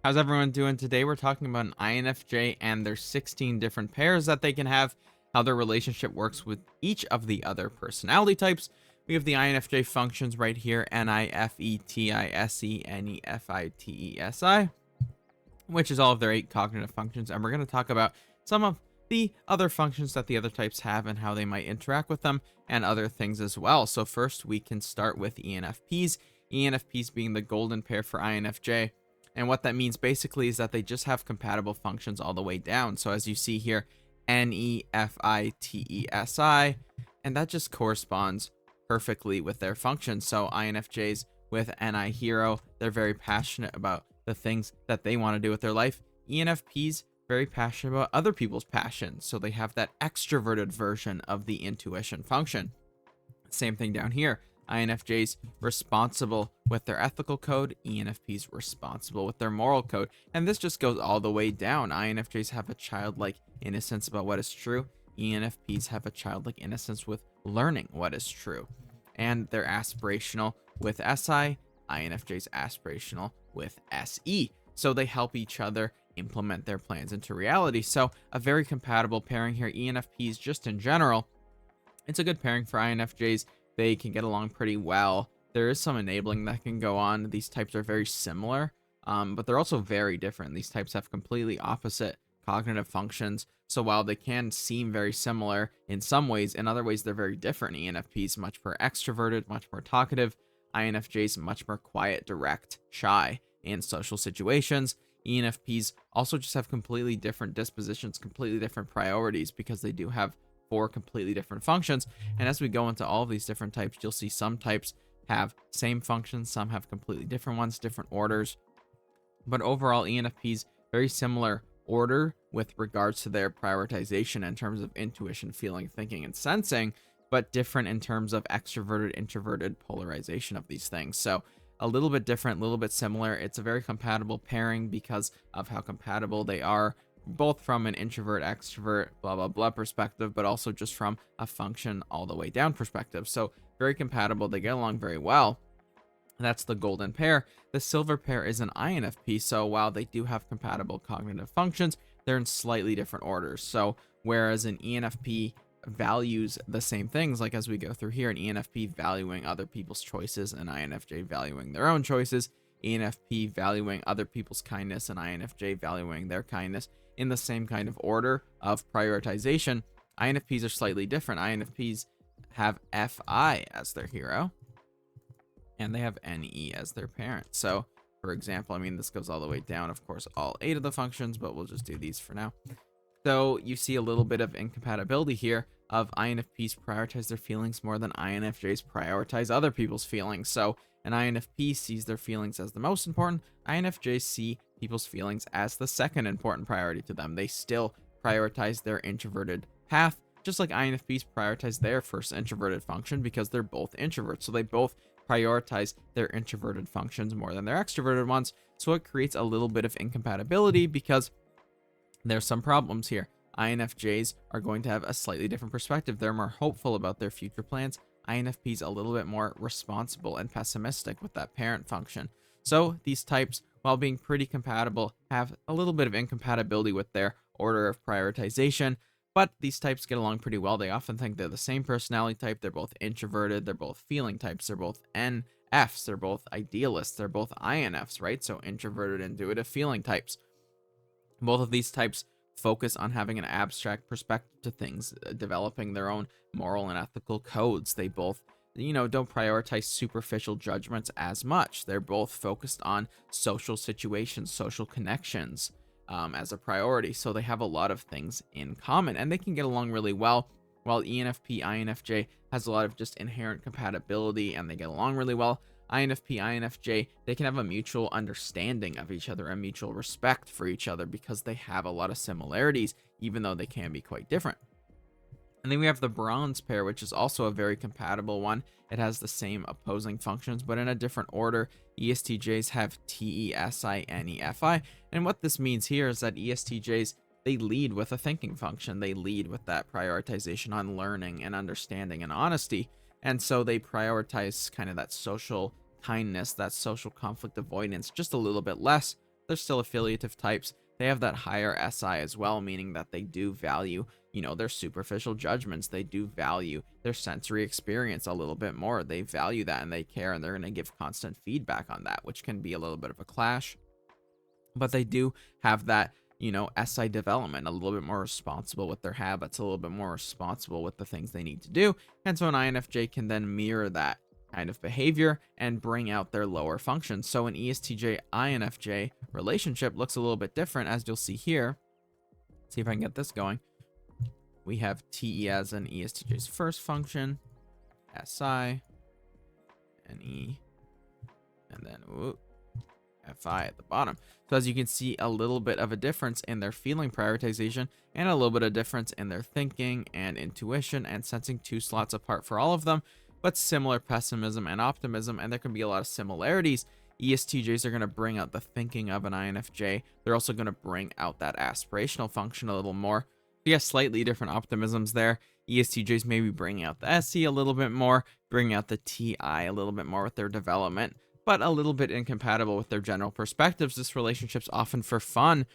How's everyone doing today? We're talking about an INFJ and there's 16 different pairs that they can have, how their relationship works with each of the other personality types. We have the INFJ functions right here, NIFETISE, NEFITESI, which is all of their 8 cognitive functions. And we're going to talk about some of the other functions that the other types have and how they might interact with them and other things as well. So first we can start with ENFPs. ENFPs being the golden pair for INFJ. And what that means basically is that they just have compatible functions all the way down. So as you see here, NEFITESI, and that just corresponds perfectly with their functions. So INFJs with NI hero, they're very passionate about the things that they want to do with their life. ENFPs, very passionate about other people's passions. So they have that extroverted version of the intuition function. Same thing down here. INFJs responsible with their ethical code, ENFPs responsible with their moral code. And this just goes all the way down. INFJs have a childlike innocence about what is true. ENFPs have a childlike innocence with learning what is true. And they're aspirational with SI, INFJs aspirational with SE. So they help each other implement their plans into reality. So a very compatible pairing here. ENFPs just in general, it's a good pairing for INFJs. They can get along pretty well. There is some enabling that can go on. These types are very similar, but they're also very different. These types have completely opposite cognitive functions. So while they can seem very similar in some ways, in other ways, they're very different. ENFPs much more extroverted, much more talkative. INFJs much more quiet, direct, shy in social situations. ENFPs also just have completely different dispositions, completely different priorities because they do have 4 completely different functions. And as we go into all of these different types, you'll see some types have same functions, some have completely different ones, different orders. But overall, ENFPs, very similar order with regards to their prioritization in terms of intuition, feeling, thinking, and sensing, but different in terms of extroverted, introverted polarization of these things. So a little bit different, a little bit similar. It's a very compatible pairing because of how compatible they are, both from an introvert, extrovert, blah, blah, blah perspective, but also just from a function all the way down perspective. So very compatible. They get along very well. That's the golden pair. The silver pair is an INFP. So while they do have compatible cognitive functions, they're in slightly different orders. So whereas an ENFP values the same things, like as we go through here, an ENFP valuing other people's choices and INFJ valuing their own choices, ENFP valuing other people's kindness and INFJ valuing their kindness in the same kind of order of prioritization. INFPs are slightly different. INFPs have FI as their hero, and they have NE as their parent. So, for example, I mean, this goes all the way down, of course, all 8 of the functions, but we'll just do these for now. So you see a little bit of incompatibility here of INFPs prioritize their feelings more than INFJs prioritize other people's feelings. So an INFP sees their feelings as the most important. INFJs see people's feelings as the second important priority to them. They still prioritize their introverted path, just like INFPs prioritize their first introverted function because they're both introverts. So they both prioritize their introverted functions more than their extroverted ones. So it creates a little bit of incompatibility because there's some problems here. INFJs are going to have a slightly different perspective. They're more hopeful about their future plans. INFPs a little bit more responsible and pessimistic with that parent function. So these types, while being pretty compatible, have a little bit of incompatibility with their order of prioritization, but these types get along pretty well. They often think they're the same personality type. They're both introverted. They're both feeling types. They're both NFs. They're both idealists. They're both INFs, right? So introverted, intuitive, feeling types. Both of these types focus on having an abstract perspective to things, developing their own moral and ethical codes. They both, don't prioritize superficial judgments as much. They're both focused on social situations, social connections as a priority. So they have a lot of things in common and they can get along really well. While ENFP, INFJ has a lot of just inherent compatibility and they get along really well. INFP, INFJ, they can have a mutual understanding of each other, a mutual respect for each other because they have a lot of similarities, even though they can be quite different. And then we have the bronze pair, which is also a very compatible one. It has the same opposing functions, but in a different order. ESTJs have TESI, NEFI. And what this means here is that ESTJs, they lead with a thinking function. They lead with that prioritization on learning and understanding and honesty. And so they prioritize kind of that social kindness, that social conflict avoidance just a little bit less, they're still affiliative types. They have that higher SI as well, meaning that they do value, their superficial judgments. They do value their sensory experience a little bit more. They value that and they care, and they're going to give constant feedback on that, which can be a little bit of a clash. But they do have that, SI development, a little bit more responsible with their habits, a little bit more responsible with the things they need to do. And so an INFJ can then mirror that kind of behavior and bring out their lower functions. So an ESTJ INFJ relationship looks a little bit different, as you'll see here. See if I can get this going. We have TE as an ESTJ's first function, SI, NE, and then FI at the bottom. So as you can see, a little bit of a difference in their feeling prioritization and a little bit of difference in their thinking and intuition and sensing, 2 slots apart for all of them, but similar pessimism and optimism, and there can be a lot of similarities. ESTJs are going to bring out the thinking of an INFJ. They're also going to bring out that aspirational function a little more. You have slightly different optimisms there. ESTJs maybe bringing out the SE a little bit more, bringing out the TI a little bit more with their development, but a little bit incompatible with their general perspectives. This relationship's often for fun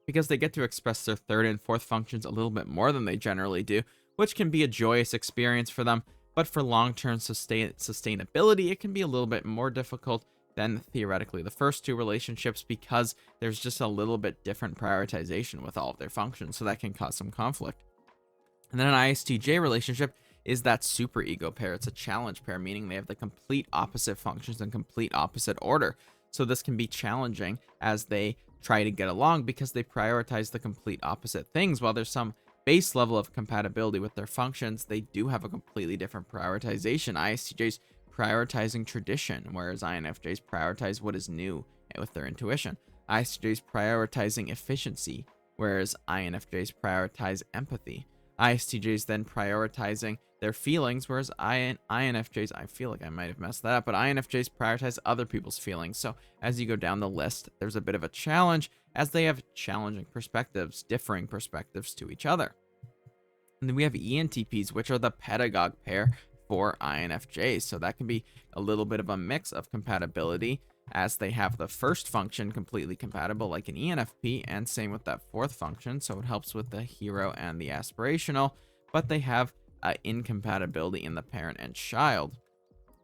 because they get to express their third and fourth functions a little bit more than they generally do, which can be a joyous experience for them. But for long-term sustainability, it can be a little bit more difficult than theoretically the first 2 relationships, because there's just a little bit different prioritization with all of their functions, so that can cause some conflict. And then an ISTJ relationship is that super ego pair. It's a challenge pair, meaning they have the complete opposite functions in complete opposite order. So this can be challenging as they try to get along because they prioritize the complete opposite things. While there's some base level of compatibility with their functions, they do have a completely different prioritization. ISTJs prioritizing tradition, whereas INFJs prioritize what is new with their intuition. ISTJs prioritizing efficiency, whereas INFJs prioritize empathy. ISTJs then prioritizing their feelings, whereas INFJs, I feel like I might have messed that up, but INFJs prioritize other people's feelings. So as you go down the list, there's a bit of a challenge as they have challenging perspectives, differing perspectives to each other. And then we have ENTPs, which are the pedagogue pair for INFJs. So that can be a little bit of a mix of compatibility, as they have the first function completely compatible like an ENFP, and same with that fourth function. So it helps with the hero and the aspirational, but they have incompatibility in the parent and child.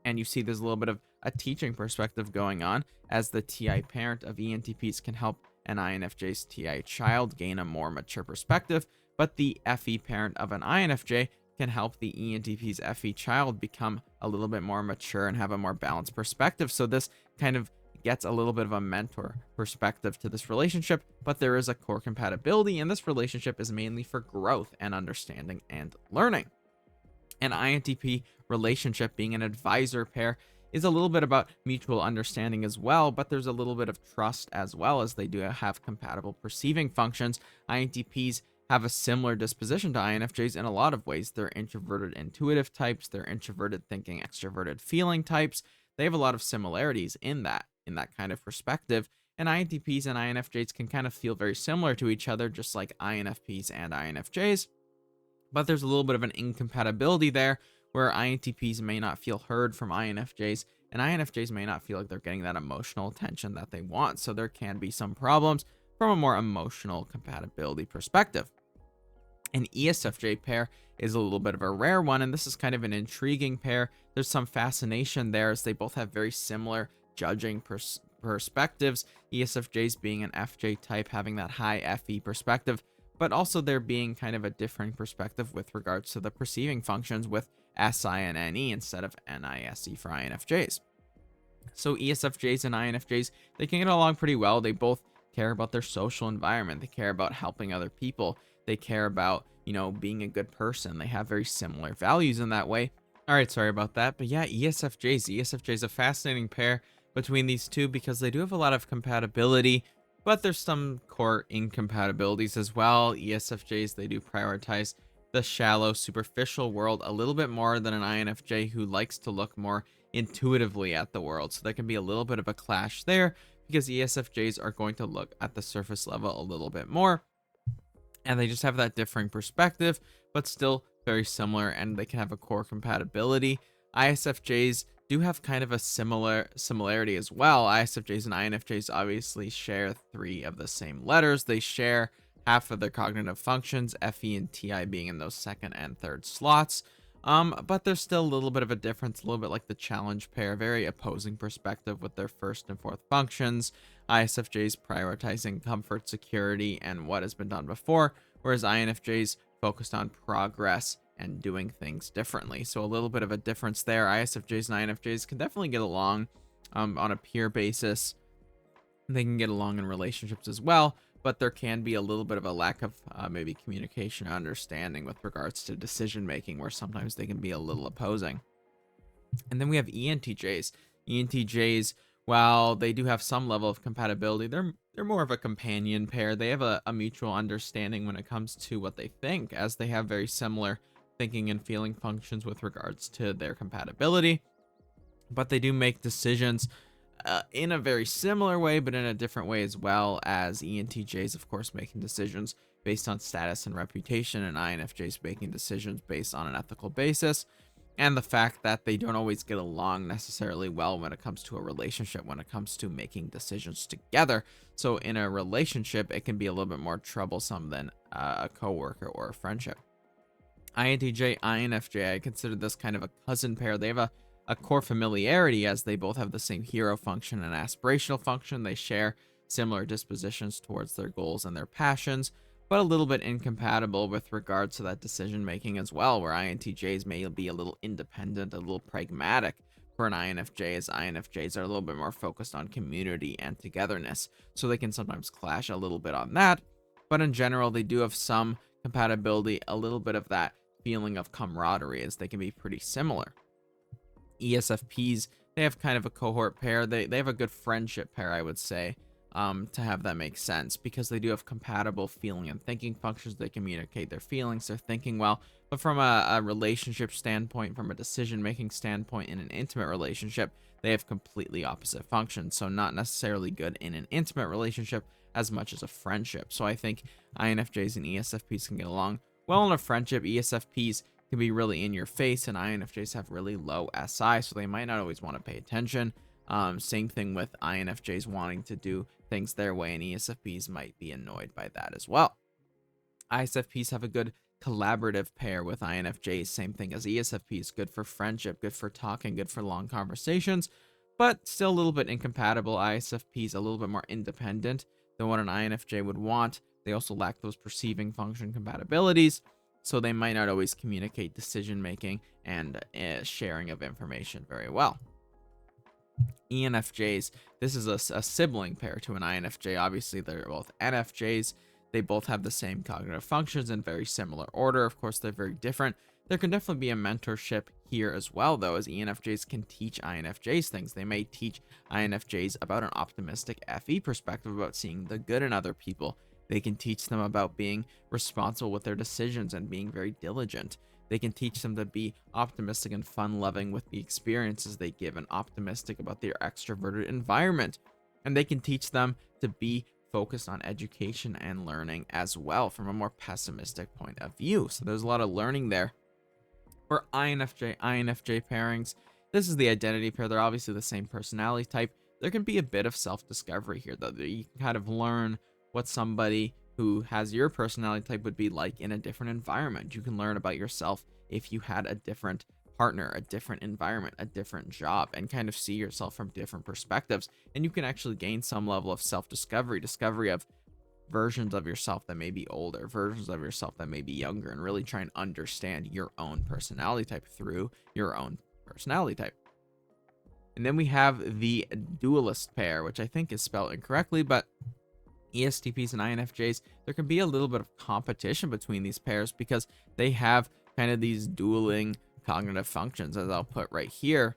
And you see there's a little bit of a teaching perspective going on, as the TI parent of ENTPs can help an INFJ's TI child gain a more mature perspective, but the FE parent of an INFJ can help the ENTP's FE child become a little bit more mature and have a more balanced perspective. So this kind of gets a little bit of a mentor perspective to this relationship, but there is a core compatibility, and this relationship is mainly for growth and understanding and learning. An INTP relationship, being an advisor pair, is a little bit about mutual understanding as well, but there's a little bit of trust as well, as they do have compatible perceiving functions. INTPs have a similar disposition to INFJs in a lot of ways. They're introverted intuitive types, they're introverted thinking, extroverted feeling types. They have a lot of similarities in that kind of perspective. And INTPs and INFJs can kind of feel very similar to each other, just like INFPs and INFJs. But there's a little bit of an incompatibility there, where INTPs may not feel heard from INFJs, and INFJs may not feel like they're getting that emotional attention that they want. So there can be some problems from a more emotional compatibility perspective. An ESFJ pair is a little bit of a rare one, and this is kind of an intriguing pair. There's some fascination there, as they both have very similar judging perspectives. ESFJs being an FJ type, having that high FE perspective, but also there being kind of a differing perspective with regards to the perceiving functions, with SI and NE instead of NISE for INFJs. So ESFJs and INFJs, they can get along pretty well. They both care about their social environment. They care about helping other people. They care about, being a good person. They have very similar values in that way. All right, sorry about that. But yeah, ESFJs. ESFJ is a fascinating pair between these two, because they do have a lot of compatibility, but there's some core incompatibilities as well. ESFJs, they do prioritize the shallow, superficial world a little bit more than an INFJ, who likes to look more intuitively at the world. So there can be a little bit of a clash there, because ESFJs are going to look at the surface level a little bit more, and they just have that differing perspective, but still very similar, and they can have a core compatibility. ISFJs do have kind of a similarity as well. ISFJs and INFJs obviously share three of the same letters. They share half of their cognitive functions, FE and TI being in those second and third slots. But there's still a little bit of a difference, a little bit like the challenge pair, very opposing perspective with their first and fourth functions. ISFJs prioritizing comfort, security, and what has been done before, whereas INFJs focused on progress and doing things differently. So a little bit of a difference there. ISFJs and INFJs can definitely get along on a peer basis. They can get along in relationships as well, but there can be a little bit of a lack of maybe communication and understanding with regards to decision making, where sometimes they can be a little opposing. And then we have ENTJs. ENTJs, while they do have some level of compatibility, they're more of a companion pair. They have a mutual understanding when it comes to what they think, as they have very similar thinking and feeling functions with regards to their compatibility. But they do make decisions in a very similar way, but in a different way as well, as ENTJs, of course, making decisions based on status and reputation, and INFJs making decisions based on an ethical basis. And the fact that they don't always get along necessarily well when it comes to a relationship, when it comes to making decisions together. So in a relationship, it can be a little bit more troublesome than a coworker or a friendship. INTJ, INFJ, I consider this kind of a cousin pair. They have a core familiarity, as they both have the same hero function and aspirational function. They share similar dispositions towards their goals and their passions, but a little bit incompatible with regards to that decision making as well, where INTJs may be a little independent, a little pragmatic for an INFJ, as INFJs are a little bit more focused on community and togetherness. So they can sometimes clash a little bit on that, but in general, they do have some compatibility, a little bit of that feeling of camaraderie, as they can be pretty similar. ESFPs, they have kind of a cohort pair. They have a good friendship pair, I would say, to have that make sense, because they do have compatible feeling and thinking functions. They communicate their feelings, their thinking well, but from a relationship standpoint, from a decision-making standpoint, in an intimate relationship, they have completely opposite functions. So not necessarily good in an intimate relationship as much as a friendship. So I think INFJs and ESFPs can get along well in a friendship. ESFPs can be really in your face, and INFJs have really low SI, so they might not always want to pay attention. Same thing with INFJs wanting to do things their way, and ESFPs might be annoyed by that as well. ISFPs have a good collaborative pair with INFJs. Same thing as ESFPs. Good for friendship, good for talking, good for long conversations, but still a little bit incompatible. ISFPs a little bit more independent than what an INFJ would want. They also lack those perceiving function compatibilities, so they might not always communicate decision making and sharing of information very well. ENFJs, this is a sibling pair to an INFJ. Obviously, they're both NFJs. They both have the same cognitive functions in very similar order. Of course, they're very different. There can definitely be a mentorship here as well, though, as ENFJs can teach INFJs things. They may teach INFJs about an optimistic FE perspective, about seeing the good in other people. They can teach them about being responsible with their decisions and being very diligent. They can teach them to be optimistic and fun-loving with the experiences they give, and optimistic about their extroverted environment. And they can teach them to be focused on education and learning as well, from a more pessimistic point of view. So there's a lot of learning there. For INFJ, INFJ pairings, this is the identity pair. They're obviously the same personality type. There can be a bit of self-discovery here, though. You can kind of learn what somebody who has your personality type would be like in a different environment. You can learn about yourself if you had a different partner, a different environment, a different job, and kind of see yourself from different perspectives. And you can actually gain some level of self-discovery, discovery of versions of yourself that may be older, versions of yourself that may be younger, and really try and understand your own personality type through your own personality type. And then we have the dualist pair, which I think is spelled incorrectly, but ESTPs and INFJs, there can be a little bit of competition between these pairs, because they have kind of these dueling cognitive functions, as I'll put right here.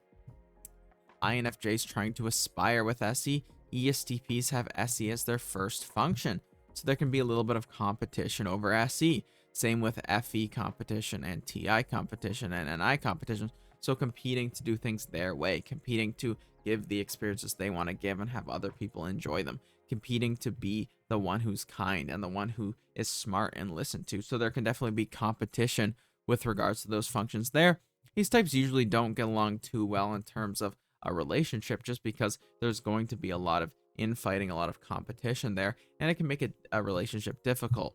INFJs trying to aspire with SE, ESTPs have SE as their first function. So there can be a little bit of competition over SE. Same with FE competition and TI competition and NI competition. So competing to do things their way, competing to give the experiences they want to give and have other people enjoy them, competing to be the one who's kind and the one who is smart and listened to. So there can definitely be competition with regards to those functions there. These types usually don't get along too well in terms of a relationship, just because there's going to be a lot of infighting, a lot of competition there, and it can make a relationship difficult.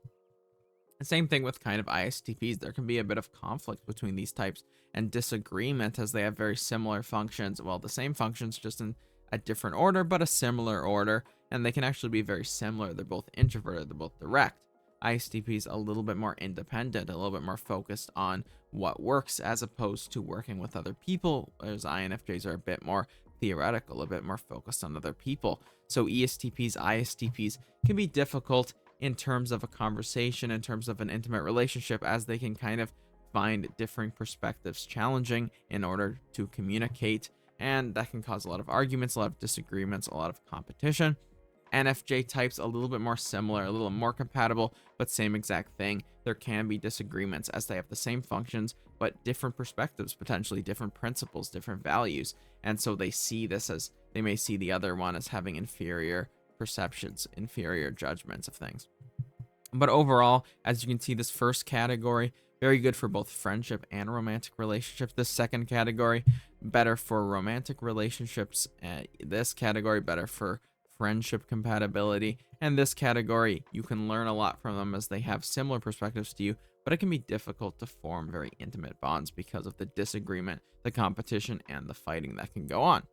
Same thing with kind of ISTPs. There can be a bit of conflict between these types and disagreement, as they have very similar functions. Well, the same functions, just in a different order, but a similar order. And they can actually be very similar. They're both introverted, they're both direct. ISTPs a little bit more independent, a little bit more focused on what works as opposed to working with other people, whereas INFJs are a bit more theoretical, a bit more focused on other people. So ESTPs, ISTPs can be difficult in terms of a conversation, in terms of an intimate relationship, as they can kind of find differing perspectives challenging in order to communicate. And that can cause a lot of arguments, a lot of disagreements, a lot of competition. NFJ types a little bit more similar, a little more compatible, but same exact thing. There can be disagreements, as they have the same functions, but different perspectives, potentially different principles, different values. And so they see this as, they may see the other one as having inferior perceptions, inferior judgments of things. But overall, as you can see, this first category, very good for both friendship and romantic relationships. This second category, better for romantic relationships. This category, better for friendship compatibility. And this category, you can learn a lot from them, as they have similar perspectives to you, but it can be difficult to form very intimate bonds because of the disagreement, the competition, and the fighting that can go on.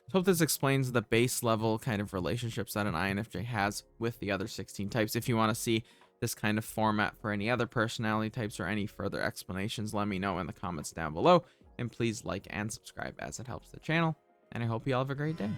So hope this explains the base level kind of relationships that an INFJ has with the other 16 types. If you want to see this kind of format for any other personality types or any further explanations, let me know in the comments down below. And please like and subscribe, as it helps the channel. And I hope you all have a great day.